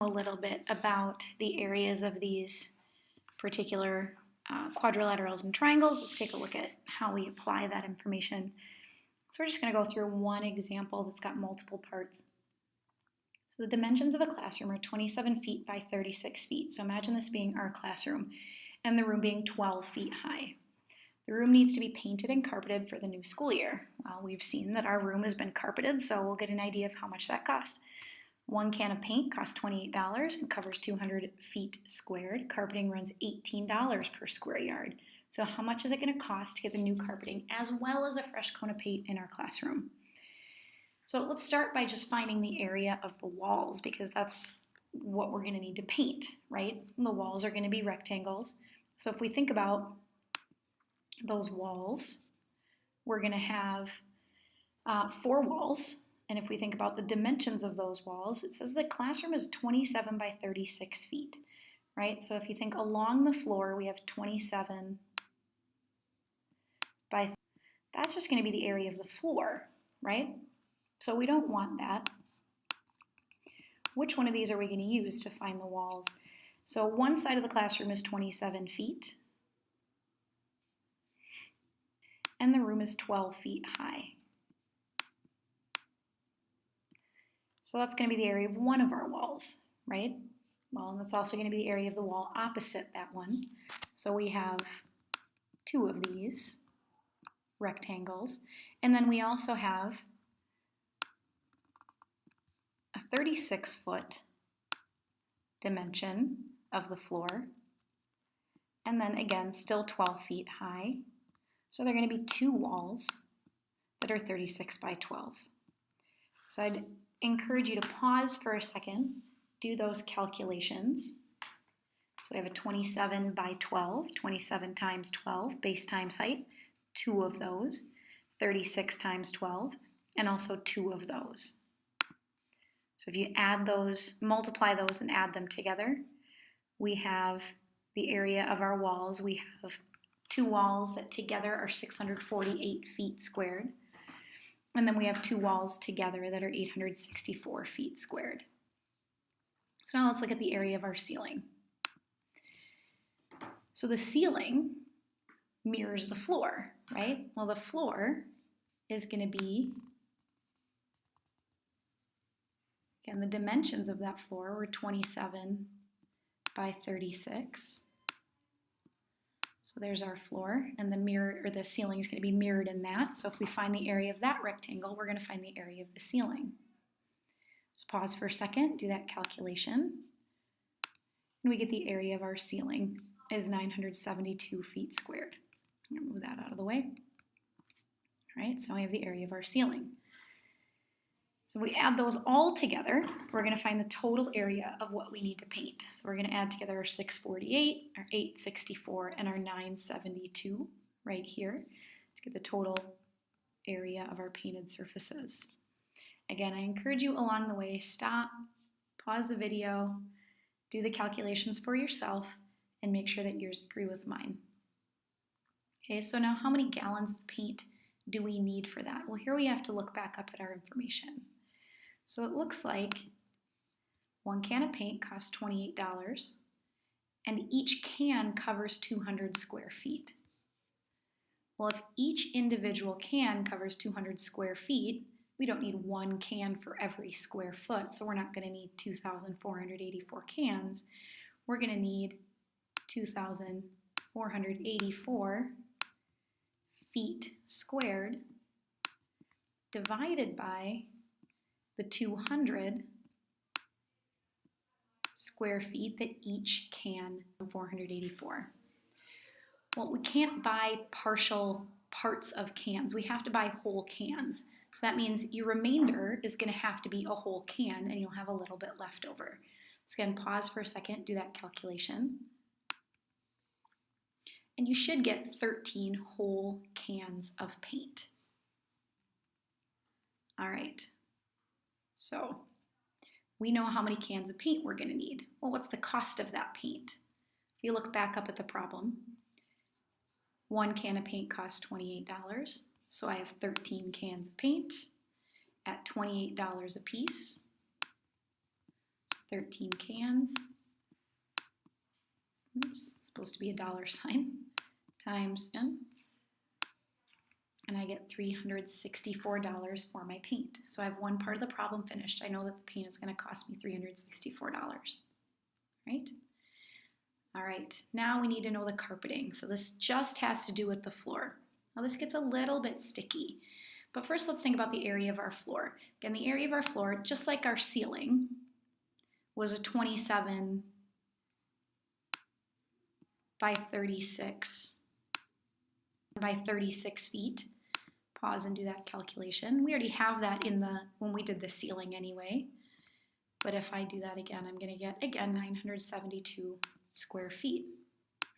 A little bit about the areas of these particular quadrilaterals and triangles. Let's take a look at how we apply that information. So we're just going to go through one example that's got multiple parts. So the dimensions of a classroom are 27 feet by 36 feet. So imagine this being our classroom and the room being 12 feet high. The room needs to be painted and carpeted for the new school year. Well, we've seen that our room has been carpeted, so we'll get an idea of how much that costs. One can of paint costs $28 and covers 200 feet squared. Carpeting runs $18 per square yard. So how much is it going to cost to get the new carpeting as well as a fresh coat of paint in our classroom? So let's start by just finding the area of the walls, because that's what we're going to need to paint, right? And the walls are going to be rectangles. So if we think about those walls, we're going to have 4 walls. And if we think about the dimensions of those walls, it says the classroom is 27 by 36 feet, right? So if you think along the floor, we have 27 by, that's just going to be the area of the floor, right? So we don't want that. Which one of these are we going to use to find the walls? So one side of the classroom is 27 feet, and the room is 12 feet high. So that's going to be the area of one of our walls, right? Well, that's also going to be the area of the wall opposite that one. So we have 2 of these rectangles. And then we also have a 36-foot dimension of the floor. And then again, still 12 feet high. So they're going to be 2 walls that are 36 by 12. So I'd encourage you to pause for a second, do those calculations. So we have a 27 by 12, 27 times 12, base times height, 2 of those, 36 times 12, and also 2 of those. So if you add those, multiply those and add them together, we have the area of our walls. We have 2 walls that together are 648 feet squared. And then we have 2 walls together that are 864 feet squared. So now let's look at the area of our ceiling. So the ceiling mirrors the floor, right? Well, the floor is going to be, again, the dimensions of that floor were 27 by 36. So there's our floor, and the mirror or the ceiling is going to be mirrored in that. So if we find the area of that rectangle, we're going to find the area of the ceiling. So pause for a second, do that calculation, and we get the area of our ceiling is 972 feet squared. I'm going to move that out of the way. All right, so we have the area of our ceiling. So we add those all together, we're going to find the total area of what we need to paint. So we're going to add together our 648, our 864, and our 972 right here to get the total area of our painted surfaces. Again, I encourage you along the way, stop, pause the video, do the calculations for yourself, and make sure that yours agree with mine. Okay, so now how many gallons of paint do we need for that? Well, here we have to look back up at our information. So it looks like 1 can of paint costs $28, and each can covers 200 square feet. Well, if each individual can covers 200 square feet, we don't need 1 can for every square foot, so we're not going to need 2,484 cans. We're going to need 2,484 feet squared divided by the 200 square feet that each can, 484. Well, we can't buy partial parts of cans. We have to buy whole cans. So that means your remainder is going to have to be a whole can, and you'll have a little bit left over. So again, pause for a second, do that calculation. And you should get 13 whole cans of paint. All right. So we know how many cans of paint we're going to need. Well, what's the cost of that paint? If you look back up at the problem, 1 can of paint costs $28. So I have 13 cans of paint at $28 a piece. So 13 cans. Oops, it's supposed to be a dollar sign, times 10. And I get $364 for my paint. So I have one part of the problem finished. I know that the paint is going to cost me $364, right? All right, now we need to know the carpeting. So this just has to do with the floor. Now this gets a little bit sticky, but first let's think about the area of our floor. Again, the area of our floor, just like our ceiling, was a 27 by 36 feet. Pause and do that calculation. We already have that in when we did the ceiling anyway. But if I do that again, I'm gonna get, again, 972 square feet,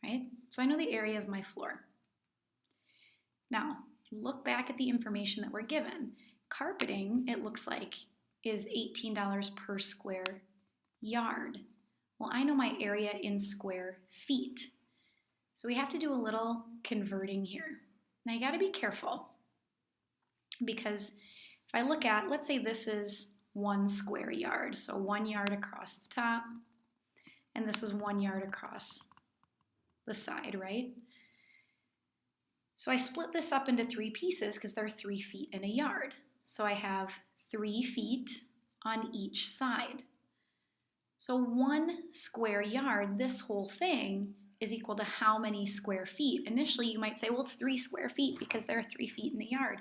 right? So I know the area of my floor. Now, look back at the information that we're given. Carpeting, it looks like, is $18 per square yard. Well, I know my area in square feet. So we have to do a little converting here. Now you gotta be careful, because if I look at, let's say this is 1 square yard, so 1 yard across the top, and this is 1 yard across the side, right? So I split this up into 3 pieces because there are 3 feet in a yard. So I have 3 feet on each side. So 1 square yard, this whole thing, is equal to how many square feet? Initially, you might say, well, it's 3 square feet because there are 3 feet in the yard.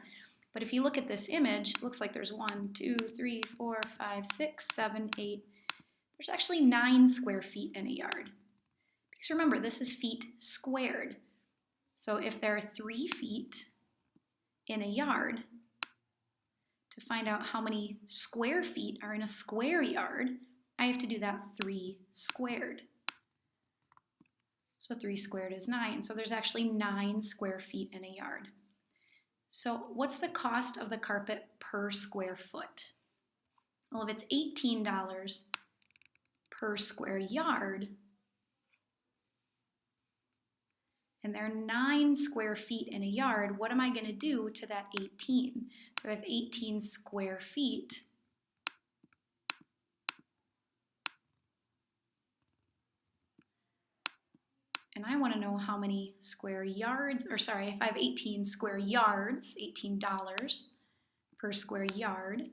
But if you look at this image, it looks like there's 1, 2, 3, 4, 5, 6, 7, 8. There's actually 9 square feet in a yard. Because remember, this is feet squared. So if there are 3 feet in a yard, to find out how many square feet are in a square yard, I have to do that 3 squared. So 3 squared is 9. So there's actually 9 square feet in a yard. So what's the cost of the carpet per square foot? Well, if it's $18 per square yard, and there are 9 square feet in a yard, what am I going to do to that 18? So I have 18 square feet. And I want to know how many square yards, or sorry, if I have 18 square yards, $18 per square yard,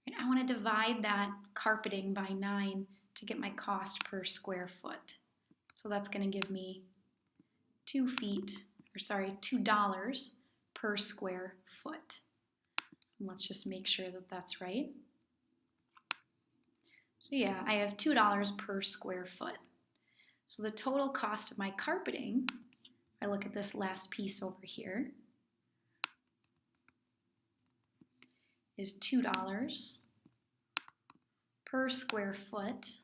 and I want to divide that carpeting by 9 to get my cost per square foot. So that's going to give me $2 per square foot. And let's just make sure that that's right. So yeah, I have $2 per square foot. So the total cost of my carpeting, if I look at this last piece over here, is $2 per square foot,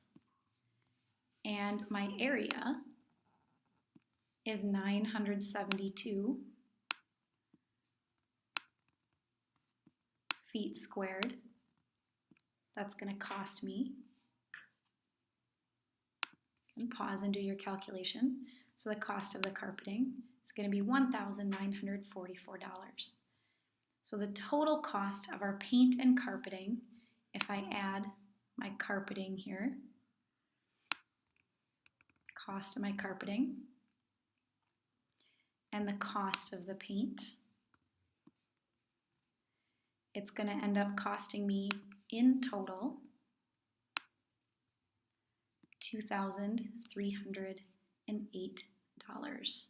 and my area is 972 feet squared. That's going to cost me, and pause and do your calculation. So the cost of the carpeting is going to be $1,944. So the total cost of our paint and carpeting, if I add my carpeting here, cost of my carpeting, and the cost of the paint, it's going to end up costing me in total $2,308.